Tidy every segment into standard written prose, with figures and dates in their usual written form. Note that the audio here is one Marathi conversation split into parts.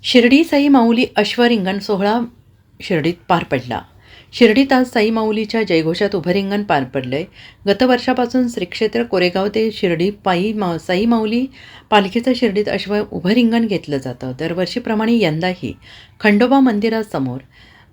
शिर्डी साई माऊली अश्वरिंगण सोहळा शिर्डीत पार पडला. शिर्डीत आज साई माऊलीच्या जयघोषात उभं रिंगण पार पडलंय. गतवर्षापासून श्रीक्षेत्र कोरेगाव ते शिर्डी साई माऊली पालखीचं शिर्डीत उभं रिंगण घेतलं जातं. दरवर्षीप्रमाणे यंदाही खंडोबा मंदिरासमोर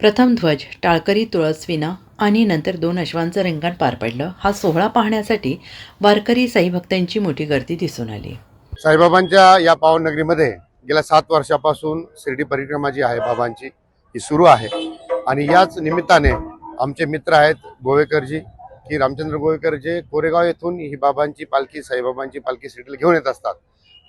प्रथम ध्वज, टाळकरी, तुळसविना आणि नंतर 2 अश्वांचं रिंगण पार पडलं. हा सोहळा पाहण्यासाठी वारकरी साई भक्तांची मोठी गर्दी दिसून आली. साईबाबांच्या या पावन नगरीमध्ये गेल्या 7 वर्षापासून शिर्डी परिक्रमा जी आहे बाबांची ही सुरू आहे आणि याच निमित्ताने आमचे मित्र आहेत गोवेकरजी की रामचंद्र गोवेकर जे कोरेगाव येथून ही बाबांची पालखी साईबाबांची पालखी शिर्डीला घेऊन येत असतात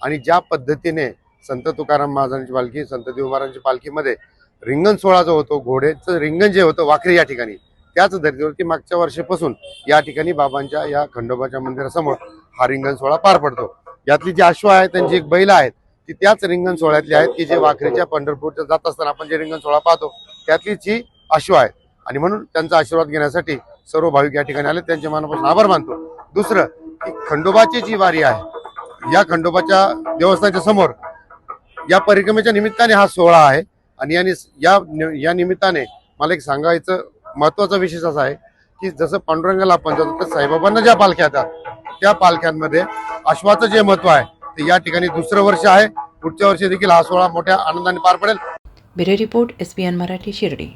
आणि ज्या पद्धतीने संत तुकाराम महाराजांची पालखी, संत देव महाराजांची पालखीमध्ये रिंगण सोहळा जो होतो, घोड्याचं रिंगण जे होतं वाखरी या ठिकाणी, त्याच धर्तीवरती मागच्या वर्षापासून या ठिकाणी बाबांच्या या खंडोबाच्या मंदिरासमोर हा रिंगण सोहळा पार पडतो. यातली जी अश्व आहेत त्यांची एक बैल आहेत ती त्याच रिंगण सोहळ्यातली आहेत की जे वाखरीच्या पंढरपूरच्या जात असताना आपण जे रिंगण सोहळा पाहतो त्यातलीच ही अश्व आहेत आणि म्हणून त्यांचा आशीर्वाद घेण्यासाठी सर्व भाविक या ठिकाणी आले. त्यांच्या मनापासून आभार मानतो. दुसरं की खंडोबाची जी वारी आहे या खंडोबाच्या देवस्थानाच्या समोर या परिक्रमेच्या निमित्ताने हा सोहळा आहे आणि या निमित्ताने मला एक सांगायचं महत्वाचा विशेष असा आहे की जसं पांडुरंगाला आपण जातो तर साईबाबांना ज्या पालख्या येतात त्या पालख्यांमध्ये अश्वाचं जे महत्व आहे ते या ठिकाणी दुसरं वर्ष आहे. पुढच्या वर्षी देखील हा सोहळा मोठ्या आनंदाने पार पडेल. Bureau report, SBN Marathi, Shirdi.